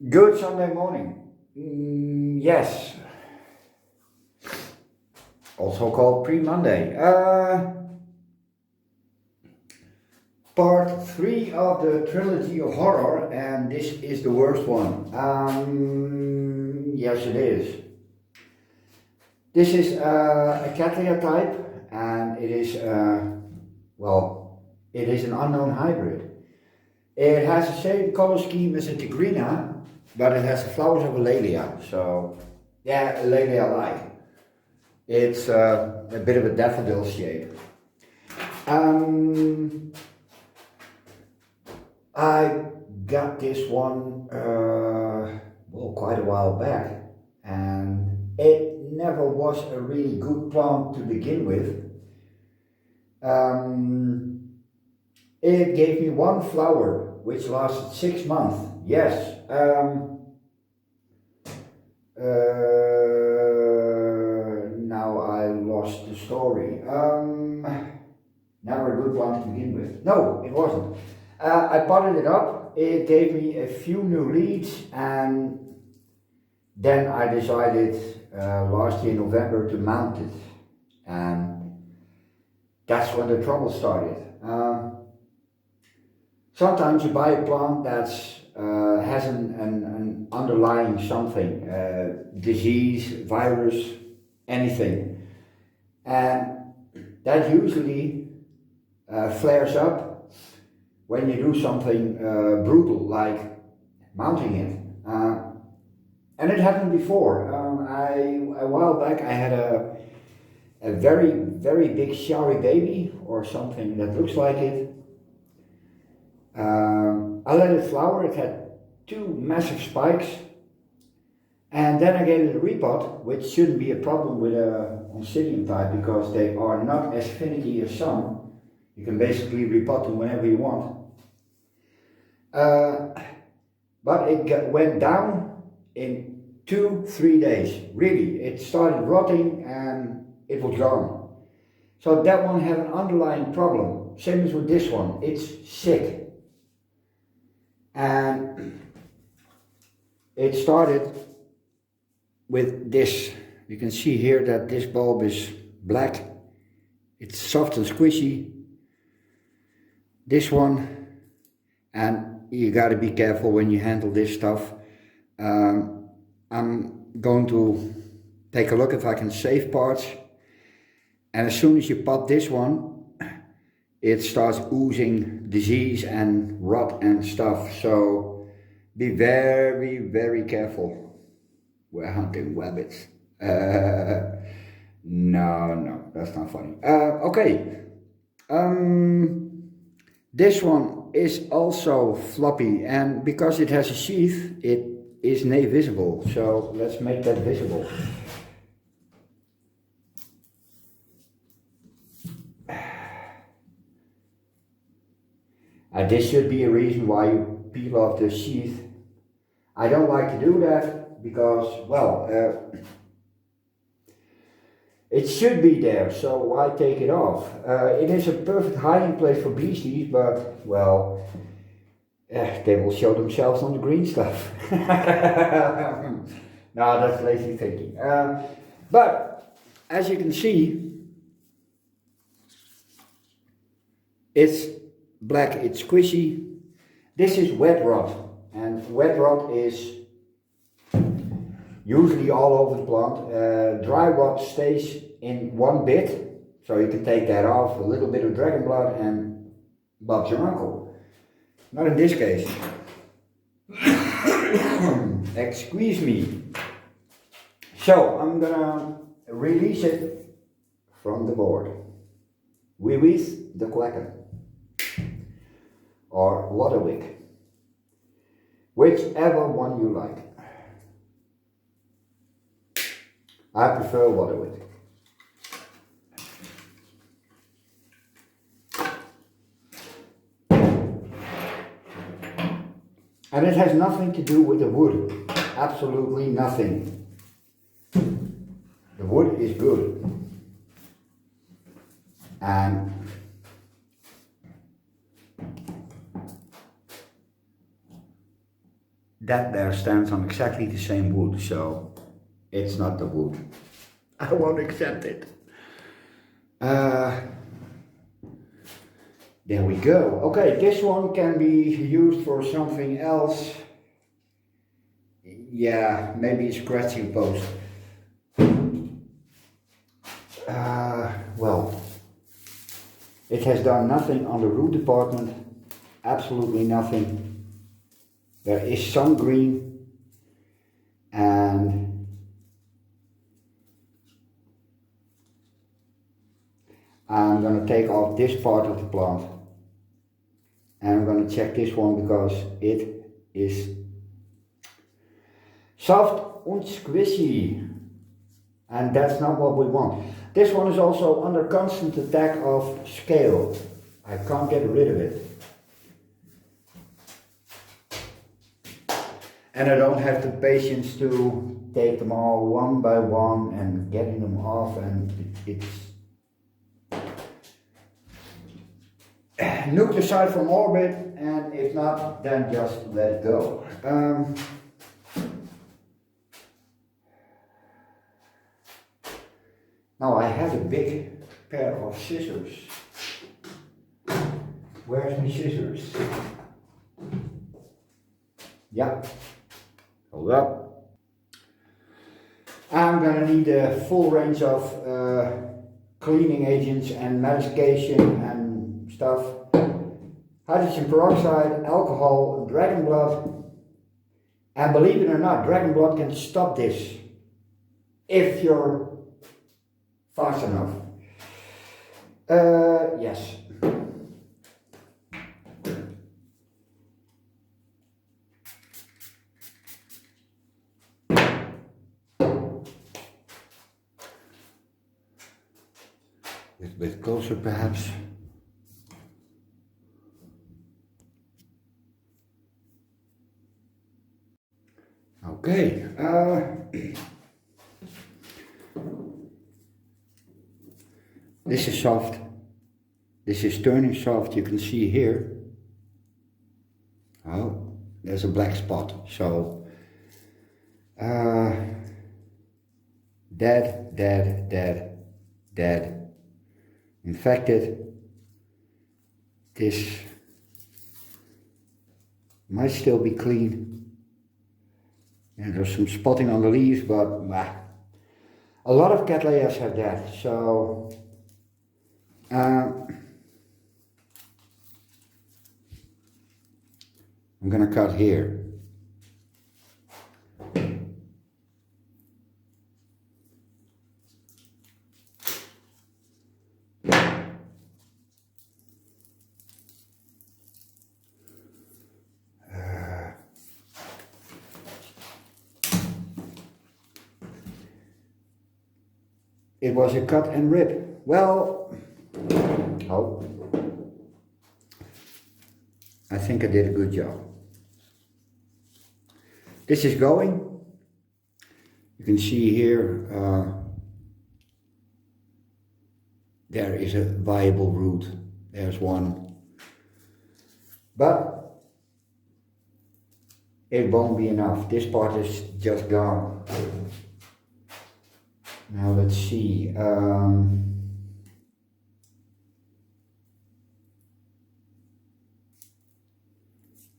Good Sunday morning. Yes, also called pre-Monday. Part 3 of the trilogy of horror, and this is the worst one. Yes, it is. This is a Cattleya type, and it is, it is an unknown hybrid. It has the same color scheme as a Tigrina, but it has the flowers of a Lelia. So, yeah, a Lelia-like. It's a bit of a daffodil shape. I got this one quite a while back, and it never was a really good plant to begin with. It gave me one flower, which lasted 6 months. Yes. Now I lost the story. Never a good one to begin with. No, it wasn't. I potted it up. It gave me a few new leads, and then I decided last year November to mount it, and that's when the trouble started. Sometimes you buy a plant that has an underlying something, disease, virus, anything, and that usually flares up when you do something brutal like mounting it. And it happened before. A while back I had a very, very big showery baby or something that looks like it. I let it flower. It had 2 massive spikes, and then I gave it a repot, which shouldn't be a problem with a oncidium type because they are not as finicky as some. You can basically repot them whenever you want. But it went down in 2-3 days. Really, it started rotting and it was gone. So that one had an underlying problem. Same as with this one. It's sick. And it started with this. You can see here that this bulb is black. It's soft and squishy. This one, and you got to be careful when you handle this stuff. I'm going to take a look if I can save parts, and as soon as you pop this one, it starts oozing disease and rot and stuff, so be very, very careful. We're hunting rabbits. No, that's not funny. Okay. This one is also floppy, and because it has a sheath, it is nay visible. So let's make that visible. This should be a reason why you peel off the sheath. I don't like to do that because, it should be there, so why take it off? It is a perfect hiding place for beasties, but, they will show themselves on the green stuff. No, that's lazy thinking. But, as you can see, it's black, it's squishy. This is wet rot, and wet rot is usually all over the plant. Dry rot stays in one bit, so you can take that off, a little bit of dragon blood, and Bob's your uncle. Not in this case. Excuse me. So I'm gonna release it from the board. With the Quacker or Waterwick, whichever one you like. I prefer Waterwick. And it has nothing to do with the wood. Absolutely nothing. The wood is good. And that there stands on exactly the same wood, so it's not the wood. I won't accept it. There we go. Okay, this one can be used for something else. Yeah, maybe a scratching post. Well, it has done nothing on the root department, absolutely nothing. There is some green, and I'm going to take off this part of the plant, and I'm going to check this one because it is soft and squishy, and that's not what we want. This one is also under constant attack of scale. I can't get rid of it. And I don't have the patience to take them all one by one and getting them off, and it's nucleoside from orbit, and if not, then just let it go. Now I have a big pair of scissors. Where's my scissors? Yeah, hold up. I'm gonna need a full range of cleaning agents and medication and stuff. Hydrogen peroxide, alcohol, dragon blood. And believe it or not, dragon blood can stop this if you're fast enough. Yes. A bit closer perhaps. Okay. This is soft. This is turning soft. You can see here. Oh, there's a black spot. So dead, dead, dead, dead. Infected. This might still be clean. And there's some spotting on the leaves, but a lot of Cattleyas have that. So I'm gonna cut here. It was a cut and rip. Well, oh, I think I did a good job. This is going. You can see here, there is a viable root. There's one. But it won't be enough. This part is just gone. Now let's see.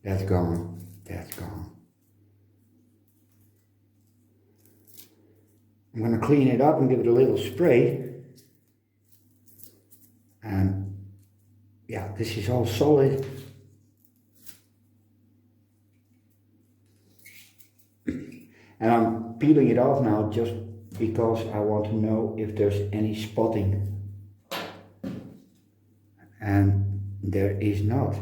That's gone. That's gone. I'm going to clean it up and give it a little spray. And yeah, this is all solid. And I'm peeling it off now just because I want to know if there's any spotting. And there is not.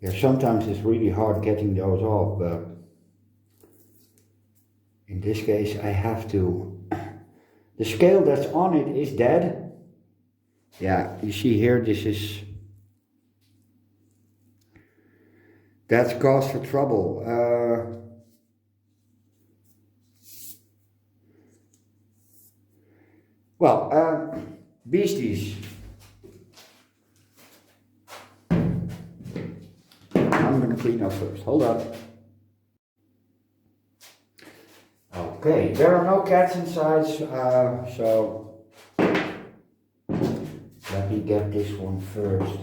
Yeah, sometimes it's really hard getting those off, but in this case I have to. The scale that's on it is dead. Yeah, you see here, this is That's cause for trouble. Beasties. I'm gonna clean up first. Hold on. Okay, there are no cats inside, so let me get this one first.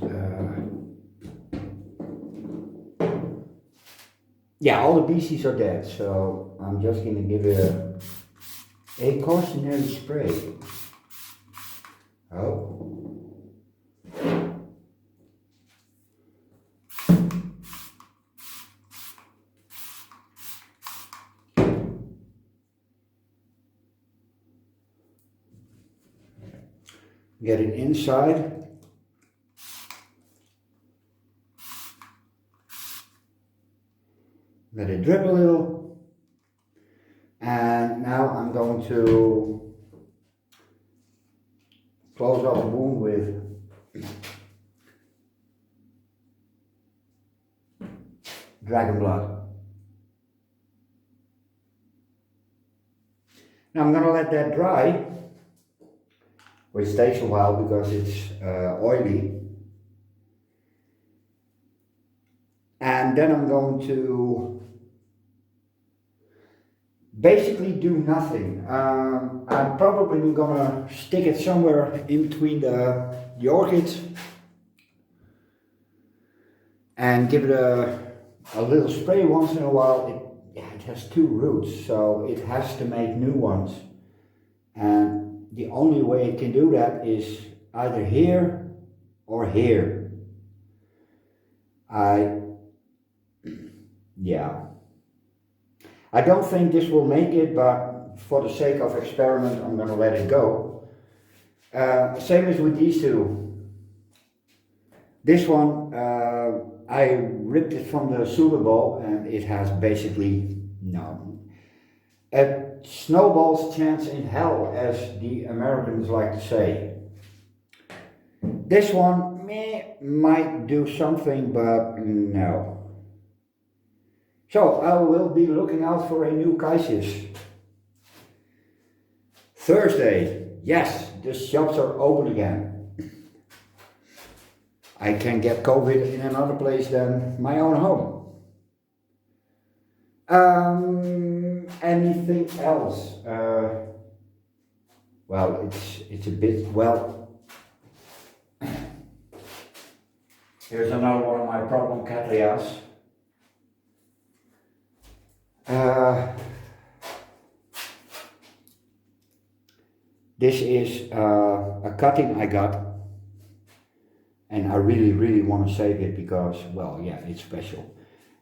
Yeah, all the beasties are dead, so I'm just gonna give it a cautionary spray. Oh. Get it inside. Let it drip a little. And now I'm going to close off the wound with dragon blood. Now I'm going to let that dry, which takes a while because it's oily. And then I'm going to basically do nothing. I'm probably gonna stick it somewhere in between the orchids and give it a little spray once in a while. It has 2 roots, so it has to make new ones. And the only way it can do that is either here or here. I don't think this will make it, but for the sake of experiment, I'm gonna let it go. Same as with these two. This one, I ripped it from the Super Bowl and it has basically a snowball's chance in hell, as the Americans like to say. This one might do something, but no. So I will be looking out for a new crisis. Thursday, yes, the shops are open again. I can get COVID in another place than my own home. Anything else? Well, it's a bit, here's another one of my problem Cattleyas. This is a cutting I got, and I really want to save it because, well, yeah, it's special.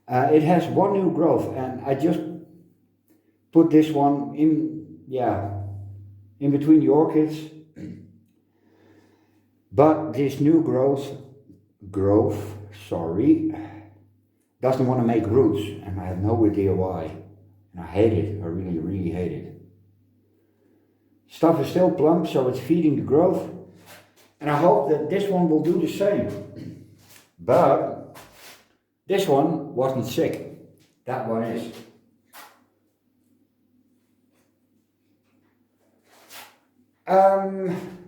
It has 1 new growth, and I just put this one in between the orchids. But this new growth, doesn't want to make roots, and I have no idea why. And I hate it, I really hate it. Stuff is still plump, so it's feeding the growth. And I hope that this one will do the same. But this one wasn't sick. That one is.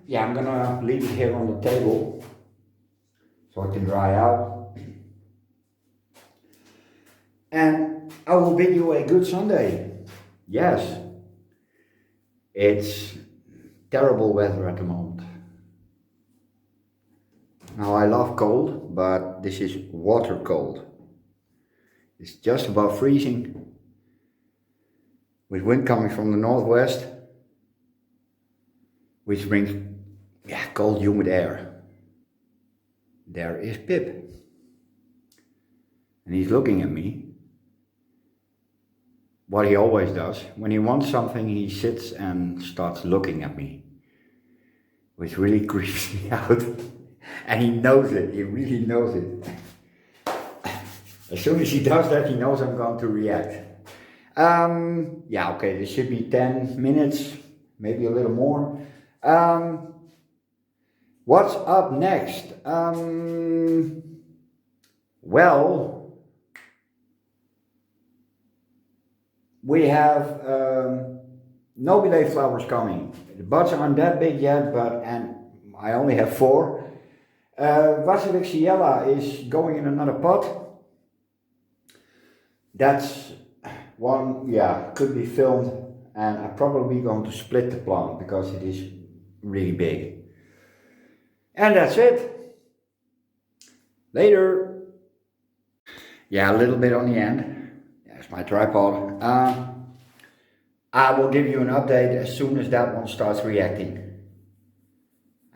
Yeah, I'm gonna leave it here on the table so it can dry out. And I will bid you a good Sunday. Yes, it's terrible weather at the moment. Now I love cold, but this is water cold. It's just above freezing, with wind coming from the northwest, which brings cold humid air. There is Pip, and he's looking at me. What he always does. When he wants something, he sits and starts looking at me, which really creeps me out. And he knows it, he really knows it. As soon as he does that, he knows I'm going to react. Yeah, okay, this should be 10 minutes, maybe a little more. What's up next? Well, we have nobile flowers coming. The buds aren't that big yet, and I only have 4. Vasilixiella is going in another pot. That's one, yeah, could be filmed, and I'm probably going to split the plant because it is really big. And that's it. Later. Yeah, a little bit on the end. There's my tripod. I will give you an update as soon as that one starts reacting.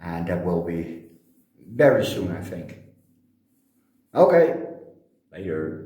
And that will be very soon, I think. Okay, later.